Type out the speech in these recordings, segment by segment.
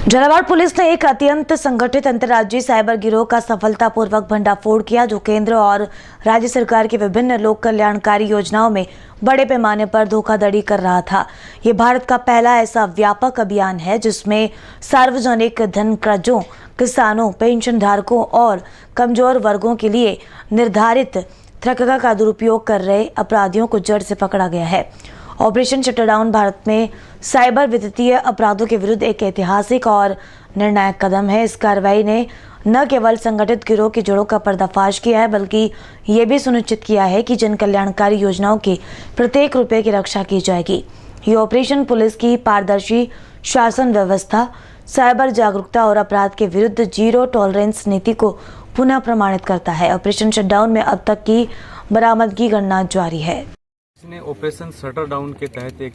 Jhalawar police ने एक अत्यंत संगठित अंतर्राज्यीय साइबर गिरोह का सफलतापूर्वक भंडाफोड़ किया, जो केंद्र और राज्य सरकार की विभिन्न लोक कल्याणकारी योजनाओं में बड़े पैमाने पर धोखाधड़ी कर रहा था। ये भारत का पहला ऐसा व्यापक अभियान है जिसमें सार्वजनिक धन कर्जों, किसानों, पेंशन धारकों और कमजोर वर्गों के लिए निर्धारित थ्रकका का दुरुपयोग कर रहे अपराधियों को जड़ से पकड़ा गया है। ऑपरेशन शटरडाउन भारत में साइबर वित्तीय अपराधों के विरुद्ध एक ऐतिहासिक और निर्णायक कदम है। इस कार्रवाई ने न केवल संगठित गिरोह की जड़ों का पर्दाफाश किया है, बल्कि ये भी सुनिश्चित किया है कि जन कल्याणकारी योजनाओं के प्रत्येक रुपए की रक्षा की जाएगी। ये ऑपरेशन पुलिस की पारदर्शी शासन व्यवस्था, साइबर जागरूकता और अपराध के विरुद्ध जीरो टॉलरेंस नीति को पुनः प्रमाणित करता है। ऑपरेशन शटडाउन में अब तक की बरामदगी गणना जारी है। इसने ऑपरेशन शटर डाउन के तहत एक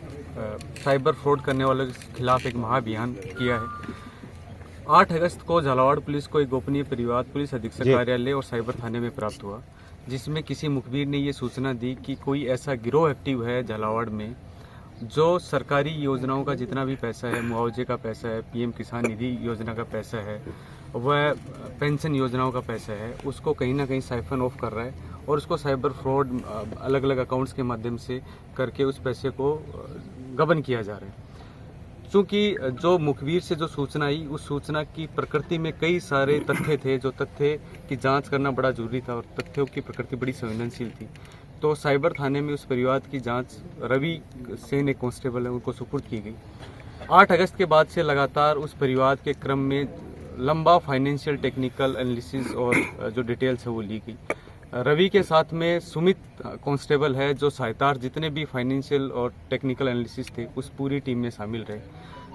साइबर फ्रॉड करने वालों के खिलाफ एक महाअभियान किया है। 8 अगस्त को झालावाड़ पुलिस को एक गोपनीय परिवाद पुलिस अधीक्षक कार्यालय और साइबर थाने में प्राप्त हुआ, जिसमें किसी मुखबिर ने ये सूचना दी कि कोई ऐसा गिरोह एक्टिव है झालावाड़ में जो सरकारी योजनाओं का जितना भी पैसा है, मुआवजे का पैसा है, पीएम किसान निधि योजना का पैसा है, वह पेंशन योजनाओं का पैसा है, उसको कहीं ना कहीं साइफन ऑफ कर रहा है और उसको साइबर फ्रॉड अलग अलग अकाउंट्स के माध्यम से करके उस पैसे को गबन किया जा रहा है। चूँकि जो मुखबिर से जो सूचना आई, उस सूचना की प्रकृति में कई सारे तथ्य थे, जो तथ्य की जांच करना बड़ा जरूरी था और तथ्यों की प्रकृति बड़ी संवेदनशील थी। तो साइबर थाने में उस परिवाद की जांच रवि सेन एक कांस्टेबल है, उनको सुपुर्द की गई। 8 अगस्त के बाद से लगातार उस परिवाद के क्रम में लंबा फाइनेंशियल टेक्निकल एनालिसिस और जो डिटेल्स है वो ली गई। रवि के साथ में सुमित कांस्टेबल है, जो सहायतार जितने भी फाइनेंशियल और टेक्निकल एनालिसिस थे उस पूरी टीम में शामिल रहे।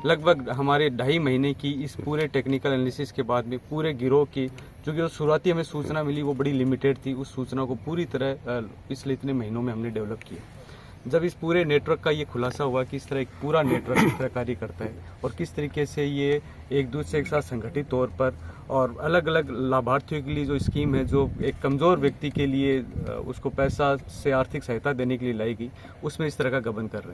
लगभग हमारे 2.5 महीने की इस पूरे टेक्निकल एनालिसिस के बाद में पूरे गिरोह की जो शुरुआती हमें सूचना मिली वो बड़ी लिमिटेड थी, उस सूचना को पूरी तरह पिछले इतने महीनों में हमने डेवलप किया। जब इस पूरे नेटवर्क का ये खुलासा हुआ कि इस तरह एक पूरा नेटवर्क किस तरह कार्य करता है और किस तरीके से ये एक दूसरे के साथ संगठित तौर पर और अलग अलग लाभार्थियों के लिए जो स्कीम है, जो एक कमज़ोर व्यक्ति के लिए उसको पैसा से आर्थिक सहायता देने के लिए लाई गई, उसमें इस तरह का गबन कर रहे हैं।